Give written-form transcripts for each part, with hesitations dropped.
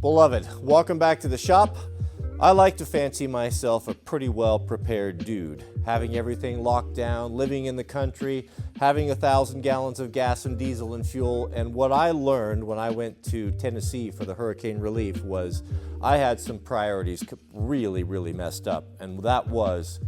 Beloved, welcome back to the shop. I like to fancy myself a pretty well prepared dude, having everything locked down, living in the country, having 1,000 gallons of gas and diesel and fuel. And what I learned when I went to Tennessee for the hurricane relief was I had some priorities really messed up, and that was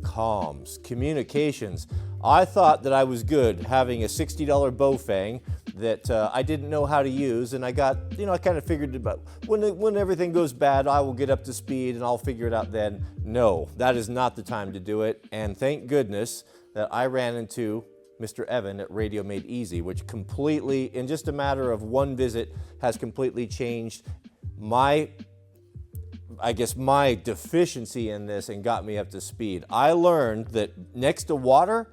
comms, communications. I thought that I was good having a $60 Baofeng that I didn't know how to use, and I got, I kind of figured about when everything goes bad, I will get up to speed and I'll figure it out then. No, that is not the time to do it, and thank goodness that I ran into Mr. Evan at Radio Made Easy, which completely, in just a matter of one visit, has completely changed my deficiency in this and got me up to speed. I learned that next to water,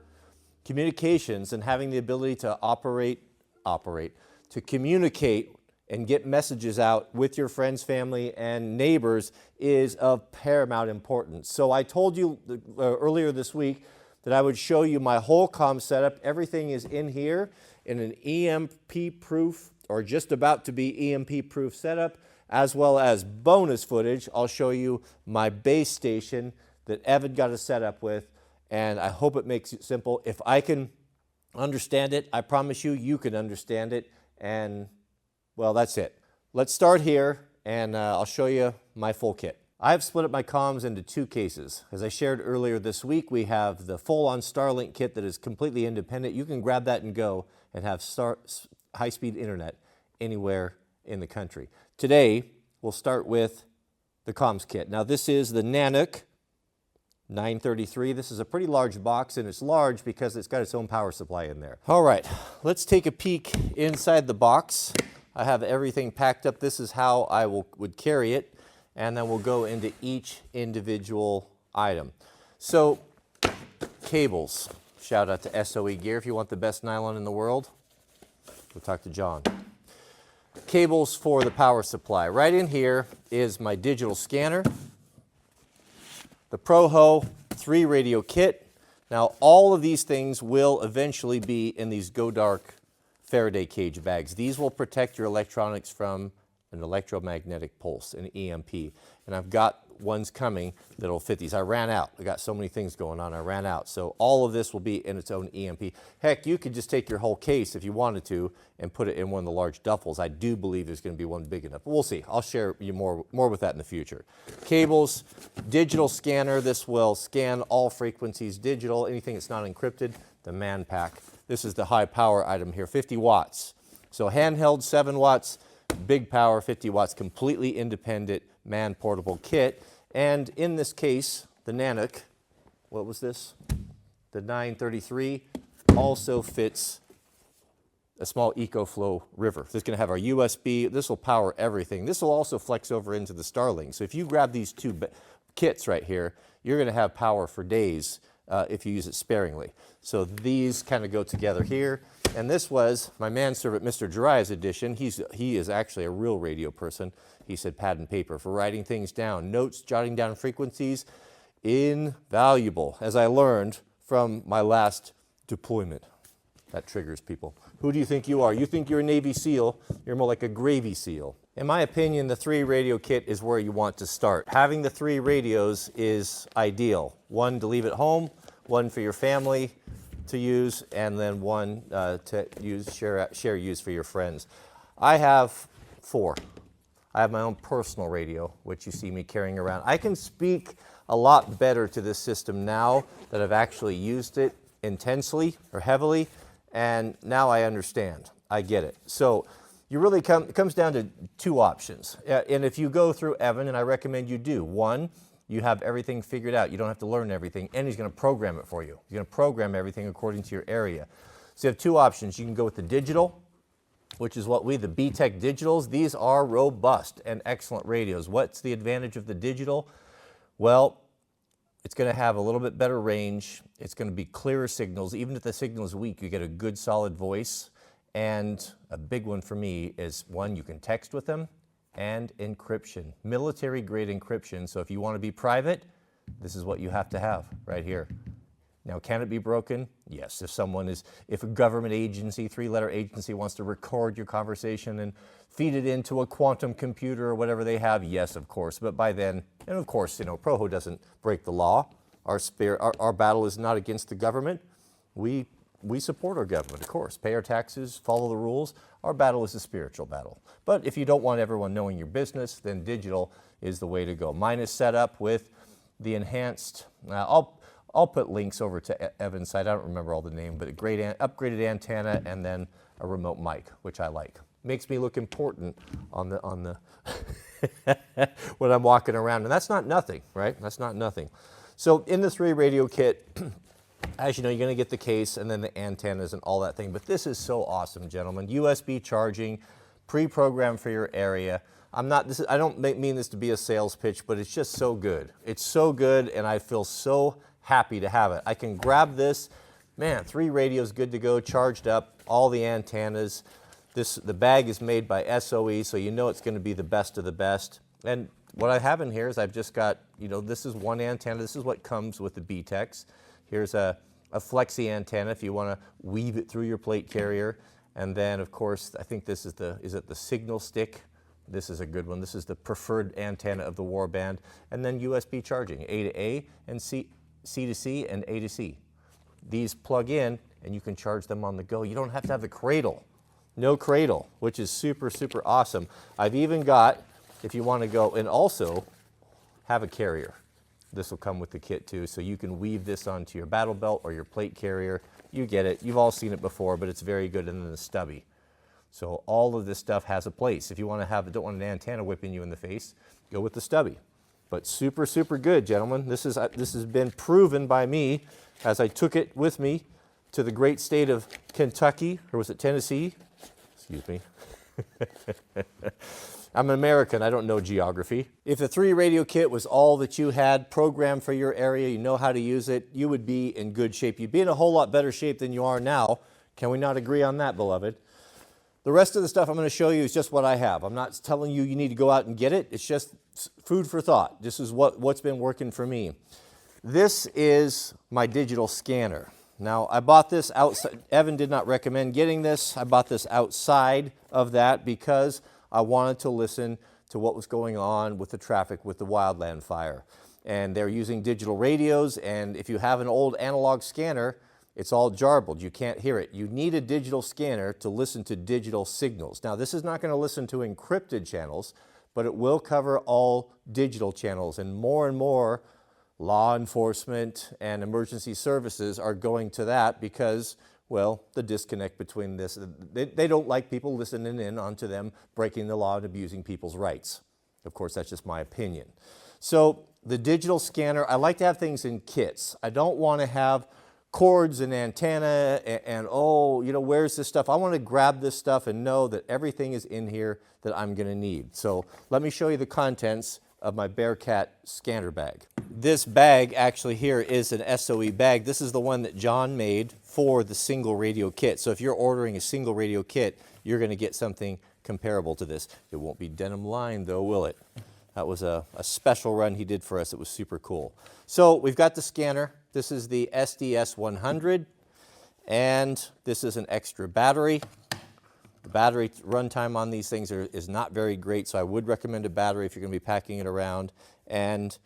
communications and having the ability to to communicate and get messages out with your friends, family, and neighbors is of paramount importance. So I told you earlier this week that I would show you my whole comm setup. Everything is in here in an EMP-proof or just about to be EMP-proof setup, as well as bonus footage. I'll show you my base station that Evan got us set up with, and I hope it makes it simple. If I can understand it, I promise you, you can understand it, and well, that's it. Let's start here, and I'll show you my full kit. I've split up my comms into two cases. As I shared earlier this week, we have the full-on Starlink kit that is completely independent. You can grab that and go and have high-speed internet anywhere in the country. Today, we'll start with the comms kit. Now, this is the Nanook 933. This is a pretty large box, and it's large because it's got its own power supply in there. All right, let's take a peek inside the box. I have everything packed up. This is how I would carry it, and then we'll go into each individual item. So, cables. Shout out to SOE Gear. If you want the best nylon in the world, we'll talk to John. Cables for the power supply. Right in here is my digital scanner, the PROhO 3 radio kit. Now, all of these things will eventually be in these Go Dark Faraday cage bags. These will protect your electronics from an electromagnetic pulse, an EMP. And I've got ones coming that'll fit these. I ran out. I got so many things going on, I ran out. So all of this will be in its own EMP. Heck, you could just take your whole case if you wanted to and put it in one of the large duffels. I do believe there's going to be one big enough. But we'll see. I'll share you more with that in the future. Cables, digital scanner. This will scan all frequencies digital, anything that's not encrypted. The man pack. This is the high power item here, 50 watts. So handheld 7 watts, big power 50 watts, completely independent man portable kit. And in this case, the Nanook, what was this? The 933 also fits a small EcoFlow river. This is going to have our USB. This will power everything. This will also flex over into the Starlink. So if you grab these two kits right here, you're going to have power for days if you use it sparingly. So these kind of go together here. And this was my manservant, Mr. Jiraiya's edition. He is actually a real radio person. He said pad and paper for writing things down. Notes, jotting down frequencies, invaluable, as I learned from my last deployment. That triggers people. Who do you think you are? You think you're a Navy SEAL. You're more like a Gravy SEAL. In my opinion, the 3 radio kit is where you want to start. Having the 3 radios is ideal. One to leave at home, one for your family to use, and then one to use for your friends. I have 4. I have my own personal radio, which you see me carrying around. I can speak a lot better to this system now that I've actually used it intensely or heavily, and now I understand. I get it. So you really it comes down to 2 options. And if you go through Evan, and I recommend you do, 1, you have everything figured out. You don't have to learn everything, and he's going to program it for you. He's going to program everything according to your area. So you have 2 options. You can go with the digital, which is what the B-Tech digitals. These are robust and excellent radios. What's the advantage of the digital? Well, it's going to have a little bit better range. It's going to be clearer signals. Even if the signal is weak, you get a good solid voice. And a big one for me is, 1, you can text with them, and encryption, military grade encryption. So if you want to be private, this is what you have to have right here. Now, can it be broken? Yes. If a government agency, three-letter agency wants to record your conversation and feed it into a quantum computer or whatever they have, yes, of course. But by then, and of course, PROhO doesn't break the law. Our battle is not against the government. We support our government, of course. Pay our taxes, follow the rules. Our battle is a spiritual battle. But if you don't want everyone knowing your business, then digital is the way to go. Mine is set up with the enhanced, I'll put links over to Evan's site. I don't remember all the name, but a great upgraded antenna and then a remote mic, which I like. Makes me look important on the when I'm walking around, and that's not nothing, right? That's not nothing. So in the 3 radio kit, as you know, you're going to get the case and then the antennas and all that thing. But this is so awesome, gentlemen. USB charging, pre-programmed for your area. I don't mean this to be a sales pitch, but it's just so good. It's so good, and I feel so happy to have it. I can grab this. Man, 3 radios good to go, charged up, all the antennas. The bag is made by SOE, so you know it's going to be the best of the best. And what I have in here is I've just got, this is one antenna. This is what comes with the BTEX. Here's a flexi antenna if you want to weave it through your plate carrier. And then, of course, I think this is the signal stick. This is a good one. This is the preferred antenna of the warband. And then USB charging, A to A and C to C and A to C. These plug in and you can charge them on the go. You don't have to have the cradle. No cradle, which is super, super awesome. I've even got, if you want to go and also have a carrier. This will come with the kit too, so you can weave this onto your battle belt or your plate carrier. You get it. You've all seen it before, but it's very good. And then the stubby. So all of this stuff has a place. If you want to don't want an antenna whipping you in the face, go with the stubby. But super, super good, gentlemen. This has been proven by me as I took it with me to the great state of Kentucky, or was it Tennessee? Excuse me. I'm an American, I don't know geography. If the 3 radio kit was all that you had programmed for your area, you know how to use it, you would be in good shape. You'd be in a whole lot better shape than you are now. Can we not agree on that, beloved? The rest of the stuff I'm going to show you is just what I have. I'm not telling you need to go out and get it. It's just food for thought. This is what's been working for me. This is my digital scanner. Now, I bought this outside. Evan did not recommend getting this. I bought this outside of that because I wanted to listen to what was going on with the traffic with the wildland fire. And they're using digital radios, and if you have an old analog scanner, it's all jarbled. You can't hear it. You need a digital scanner to listen to digital signals. Now, this is not going to listen to encrypted channels, but it will cover all digital channels, and more law enforcement and emergency services are going to that because, well, the disconnect between this, they don't like people listening in onto them breaking the law and abusing people's rights. Of course, that's just my opinion. So the digital scanner, I like to have things in kits. I don't want to have cords and antenna and where's this stuff? I want to grab this stuff and know that everything is in here that I'm going to need. So let me show you the contents of my Bearcat scanner bag. This bag actually here is an SOE bag. This is the one that John made for the single radio kit. So if you're ordering a single radio kit, you're going to get something comparable to this. It won't be denim lined though, will it? That was a special run he did for us. It was super cool. So we've got the scanner. This is the SDS 100, and this is an extra battery. The battery runtime on these things is not very great, so I would recommend a battery if you're going to be packing it around, and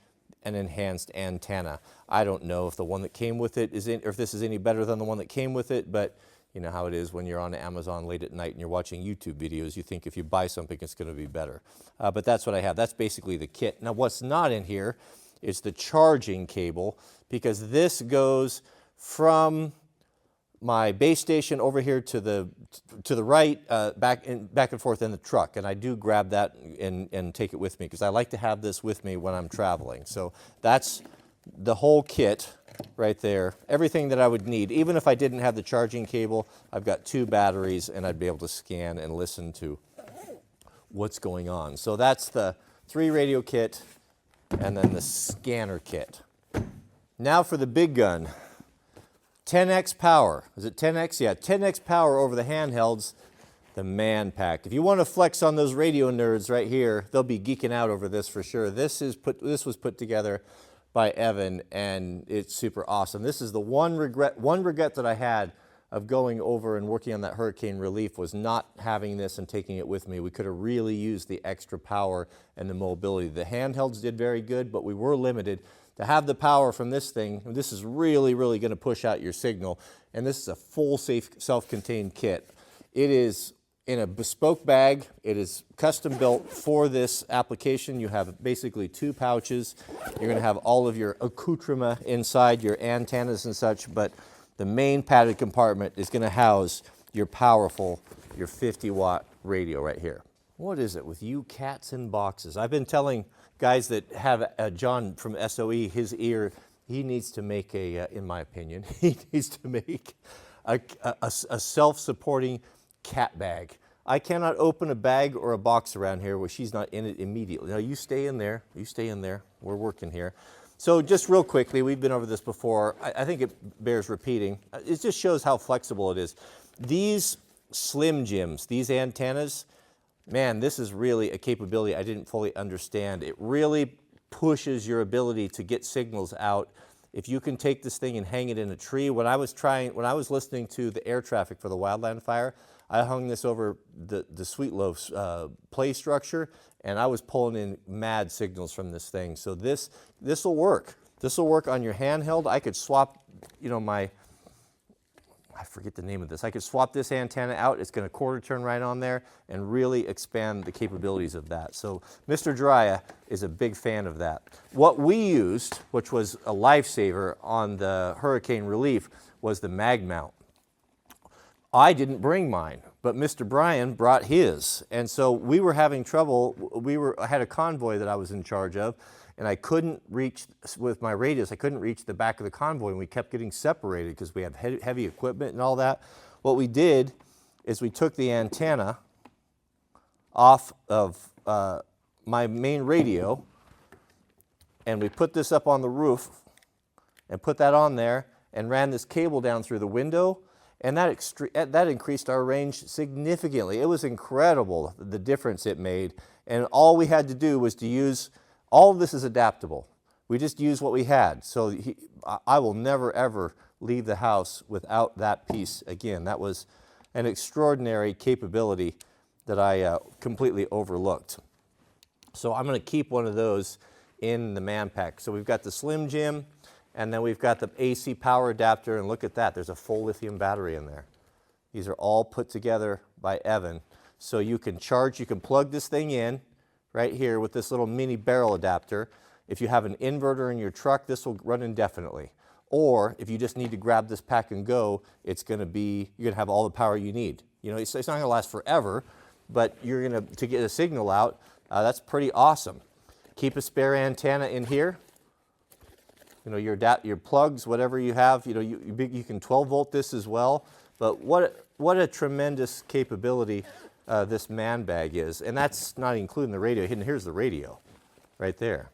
an enhanced antenna. I don't know if the one that came with it or if this is any better than the one that came with it, but you know how it is when you're on Amazon late at night and you're watching YouTube videos, you think if you buy something it's going to be better. But that's what I have. That's basically the kit. Now what's not in here is the charging cable, because this goes from my base station over here to the right, back and forth in the truck, and I do grab that and take it with me because I like to have this with me when I'm traveling. So that's the whole kit right there, everything that I would need. Even if I didn't have the charging cable, I've got 2 batteries and I'd be able to scan and listen to what's going on. So that's the 3 radio kit and then the scanner kit. Now for the big gun. 10x power. Is it 10x? Yeah, 10x power over the handhelds, the Man Pack. If you want to flex on those radio nerds right here, they'll be geeking out over this for sure. This was put together by Evan, and it's super awesome. This is the one regret that I had of going over and working on that hurricane relief was not having this and taking it with me. We could have really used the extra power and the mobility. The handhelds did very good, but we were limited. To have the power from this thing, this is really, really going to push out your signal. And this is a full self-contained kit. It is in a bespoke bag. It is custom built for this application. You have basically 2 pouches. You're going to have all of your accoutrement inside, your antennas and such, but the main padded compartment is going to house your powerful, your 50-watt radio right here. What is it with you cats in boxes? I've been telling guys that have John from SOE, his ear, he needs to make in my opinion, he needs to make a self-supporting cat bag. I cannot open a bag or a box around here where she's not in it immediately. Now you stay in there, we're working here. So just real quickly, we've been over this before. I think it bears repeating. It just shows how flexible it is. These Slim Jims, these antennas, man, this is really a capability I didn't fully understand. It really pushes your ability to get signals out. If you can take this thing and hang it in a tree, when I was listening to the air traffic for the wildland fire, I hung this over the Sweetloaf's play structure, and I was pulling in mad signals from this thing. So this will work. This will work on your handheld. I could swap, I forget the name of this. I could swap this antenna out. It's going to quarter turn right on there and really expand the capabilities of that. So Mr. Drya is a big fan of that. What we used, which was a lifesaver on the hurricane relief, was the mag mount. I didn't bring mine, but Mr. Brian brought his. And so we were having trouble. I had a convoy that I was in charge of, and I couldn't reach, with my radius, I couldn't reach the back of the convoy, and we kept getting separated because we have heavy equipment and all that. What we did is we took the antenna off of my main radio, and we put this up on the roof and put that on there and ran this cable down through the window. And that increased our range significantly. It was incredible, the difference it made. And all we had to do was to use, all of this is adaptable. We just used what we had. So I will never, ever leave the house without that piece again. That was an extraordinary capability that I completely overlooked. So I'm going to keep one of those in the man pack. So we've got the Slim Jim, and then we've got the AC power adapter, and look at that, there's a full lithium battery in there. These are all put together by Evan. So you can charge, you can plug this thing in right here with this little mini barrel adapter. If you have an inverter in your truck, this will run indefinitely. Or if you just need to grab this pack and go, you're gonna have all the power you need. It's not gonna last forever, but to get a signal out, that's pretty awesome. Keep a spare antenna in here. Your plugs, whatever you have, you can 12 volt this as well. But what a tremendous capability this man bag is. And that's not including the radio. And here's the radio right there.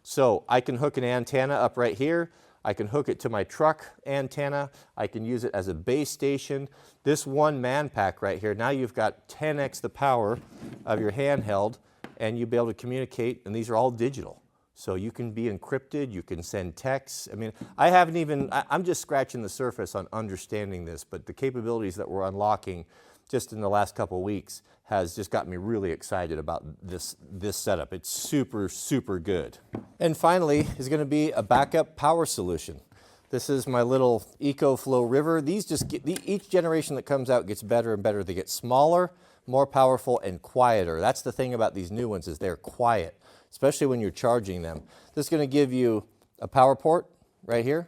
So I can hook an antenna up right here. I can hook it to my truck antenna. I can use it as a base station. This one man pack right here, now you've got 10x the power of your handheld, and you'll be able to communicate, and these are all digital. So you can be encrypted, you can send texts. I mean, I'm just scratching the surface on understanding this, but the capabilities that we're unlocking just in the last couple of weeks has just got me really excited about this setup. It's super, super good. And finally is going to be a backup power solution. This is my little EcoFlow River. Each generation that comes out gets better and better. They get smaller, more powerful, and quieter. That's the thing about these new ones, is they're quiet, especially when you're charging them. This is going to give you a power port right here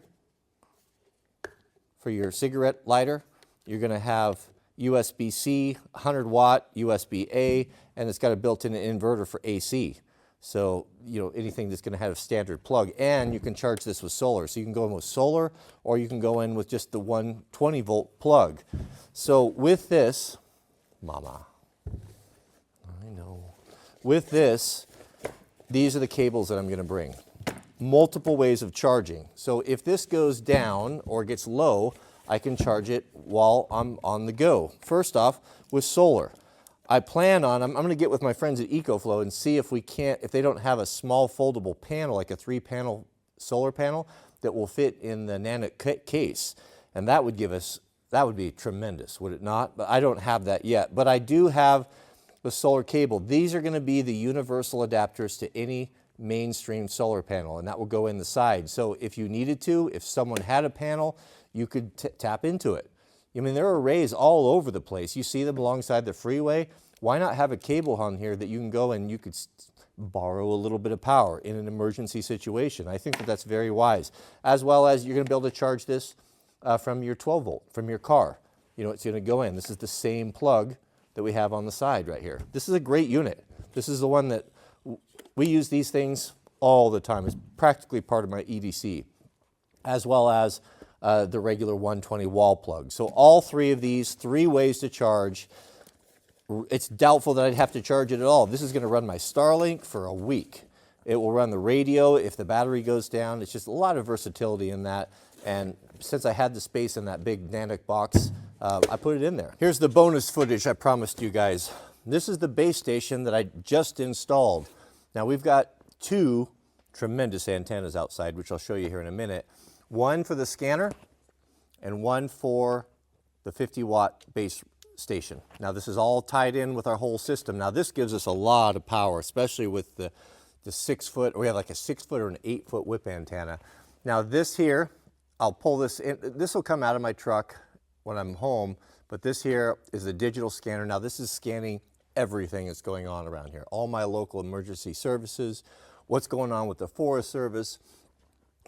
for your cigarette lighter. You're going to have USB-C, 100 watt, USB-A, and it's got a built-in inverter for AC. So, anything that's going to have a standard plug. And you can charge this with solar. So you can go in with solar, or you can go in with just the 120 volt plug. So with this, mama, I know. With this, these are the cables that I'm going to bring. Multiple ways of charging. So if this goes down or gets low, I can charge it while I'm on the go. First off, with solar. I'm going to get with my friends at EcoFlow and see if they don't have a small foldable panel, like a 3-panel solar panel that will fit in the Nanook case. And that would give us, that would be tremendous, would it not? But I don't have that yet. But I do have the solar cable. These are going to be the universal adapters to any mainstream solar panel, and that will go in the side. So if you needed to, if someone had a panel, you could tap into it. I mean, there are arrays all over the place. You see them alongside the freeway. Why not have a cable on here that you can go and you could borrow a little bit of power in an emergency situation? I think that that's very wise. As well as you're going to be able to charge this from your 12 volt, from your car. You know, it's going to go in. This is the same plug that we have on the side right here. This is a great unit. This is the one that we use these things all the time. It's practically part of my EDC, as well as the regular 120 wall plug. So all three of these, 3 ways to charge. It's doubtful that I'd have to charge it at all. This is going to run my Starlink for a week. It will run the radio if the battery goes down. It's just a lot of versatility in that. And since I had the space in that big Nanook box, I put it in there. Here's the bonus footage I promised you guys. This is the base station that I just installed. Now we've got 2 tremendous antennas outside, which I'll show you here in a minute. One for the scanner and one for the 50-watt base station. Now this is all tied in with our whole system. Now this gives us a lot of power, especially with the 6-foot, or we have like a 6-foot or an 8-foot whip antenna. Now this here, I'll pull this in. This will come out of my truck when I'm home, but this here is a digital scanner. Now this is scanning everything that's going on around here. All my local emergency services, what's going on with the Forest Service,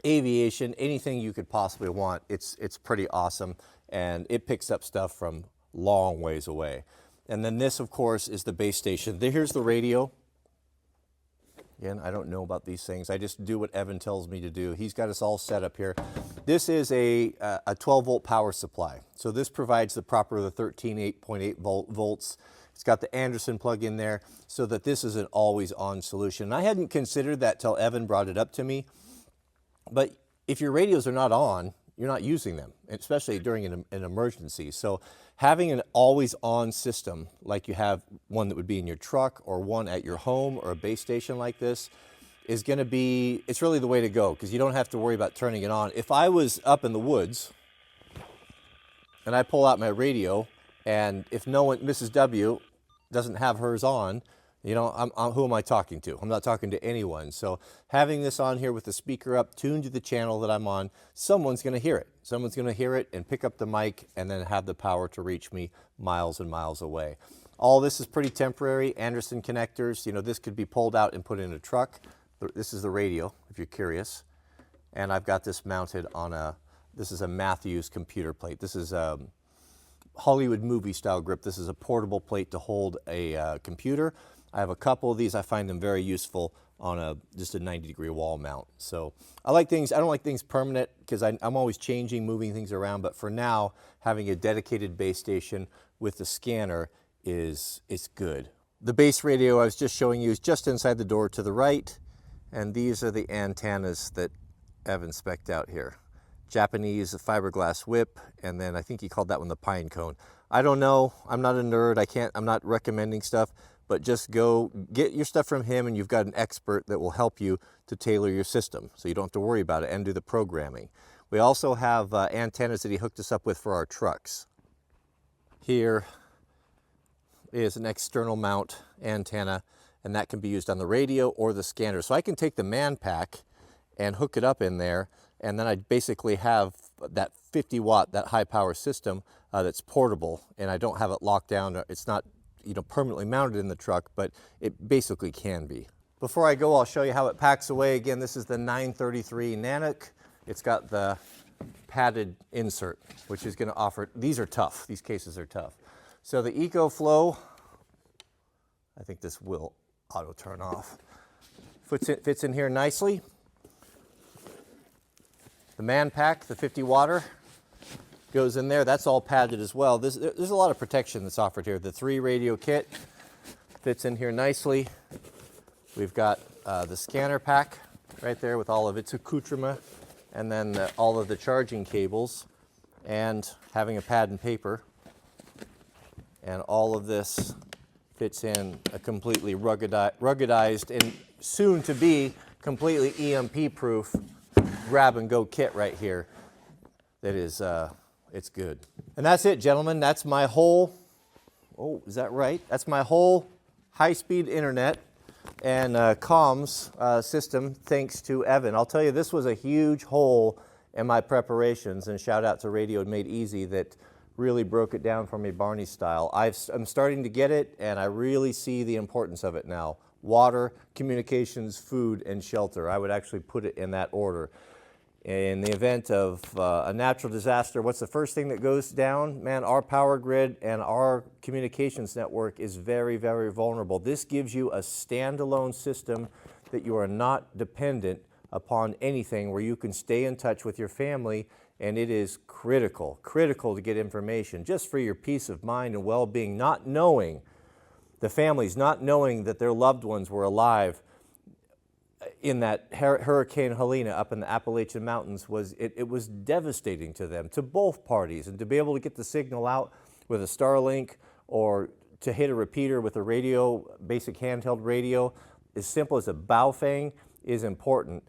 aviation, anything you could possibly want. It's pretty awesome, and it picks up stuff from long ways away. And then this, of course, is the base station. Here's the radio. Again, I don't know about these things. I just do what Evan tells me to do. He's got us all set up here. This is a 12-volt power supply. So this provides the proper 13.8 volts. It's got the Anderson plug in there so that this is an always-on solution. And I hadn't considered that till Evan brought it up to me. But if your radios are not on, you're not using them, especially during an emergency. So having an always-on system, like you have one that would be in your truck or one at your home or a base station like this, is going to be, it's really the way to go, because you don't have to worry about turning it on. If I was up in the woods and I pull out my radio, and if no one, Mrs. W, doesn't have hers on, you know, who am I talking to? I'm not talking to anyone. So having this on here with the speaker up, tuned to the channel that I'm on, someone's going to hear it. Someone's going to hear it and pick up the mic and then have the power to reach me miles and miles away. All this is pretty temporary. Anderson connectors, you know, this could be pulled out and put in a truck. This is the radio, if you're curious. And I've got this mounted on this is a Matthews computer plate. This is a Hollywood movie style grip. This is a portable plate to hold a computer. I have a couple of these. I find them very useful on just a 90-degree wall mount. So I like things, I don't like things permanent because I'm always changing, moving things around. But for now, having a dedicated base station with the scanner is good. The base radio I was just showing you is just inside the door to the right. And these are the antennas that Evan spec'd out here. Japanese fiberglass whip, and then I think he called that one the pine cone. I don't know, I'm not a nerd, I'm not recommending stuff, but just go get your stuff from him and you've got an expert that will help you to tailor your system so you don't have to worry about it and do the programming. We also have antennas that he hooked us up with for our trucks. Here is an external mount antenna, and that can be used on the radio or the scanner. So I can take the man pack and hook it up in there, and then I basically have that 50-watt, that high-power system that's portable, and I don't have it locked down. It's not, you know, permanently mounted in the truck, but it basically can be. Before I go, I'll show you how it packs away. Again, this is the 933 Nanook. It's got the padded insert, which is going to offer, these are tough. These cases are tough. So the EcoFlow, I think this will auto turn off, fits in here nicely. The man pack, the 50-watter, goes in there. That's all padded as well. There's a lot of protection that's offered here. The 3 radio kit fits in here nicely. We've got the scanner pack right there with all of its accoutrement, and then all of the charging cables, and having a pad and paper. And all of this fits in a completely ruggedized and soon to be completely EMP proof grab-and-go kit right here that is, it's good. And that's it, gentlemen. That's my whole, oh, is that right? That's my whole high-speed internet and comms system, thanks to Evan. I'll tell you, this was a huge hole in my preparations, and shout out to Radio Made Easy that really broke it down for me Barney style. I'm starting to get it, and I really see the importance of it now. Water, communications, food, and shelter. I would actually put it in that order. In the event of a natural disaster, what's the first thing that goes down? Man, our power grid and our communications network is very, very vulnerable. This gives you a standalone system that you are not dependent upon anything, where you can stay in touch with your family, and it is critical to get information just for your peace of mind and well-being. Not knowing, the families not knowing that their loved ones were alive in that Hurricane Helene up in the Appalachian Mountains it was devastating to them, to both parties. And to be able to get the signal out with a Starlink, or to hit a repeater with a radio, basic handheld radio, as simple as a Baofeng, is important.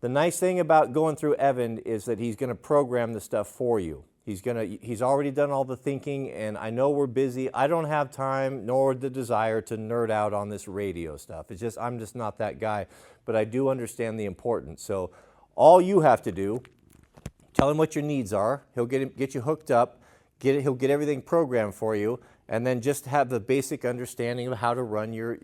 The nice thing about going through Evan is that he's going to program the stuff for you. He's already done all the thinking, and I know we're busy. I don't have time nor the desire to nerd out on this radio stuff. I'm just not that guy, but I do understand the importance. So all you have to do, tell him what your needs are. He'll get you hooked up. He'll get everything programmed for you, and then just have the basic understanding of how to run your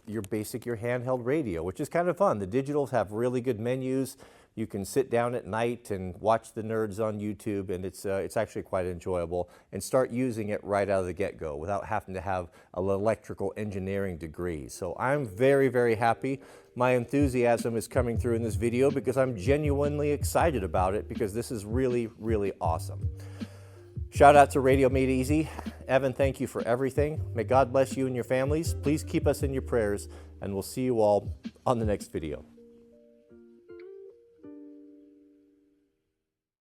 handheld radio, which is kind of fun. The digitals have really good menus. You can sit down at night and watch the nerds on YouTube, and it's actually quite enjoyable, and start using it right out of the get-go without having to have an electrical engineering degree. So I'm very, very happy. My enthusiasm is coming through in this video because I'm genuinely excited about it, because this is really, really awesome. Shout out to Radio Made Easy. Evan, thank you for everything. May God bless you and your families. Please keep us in your prayers, and we'll see you all on the next video.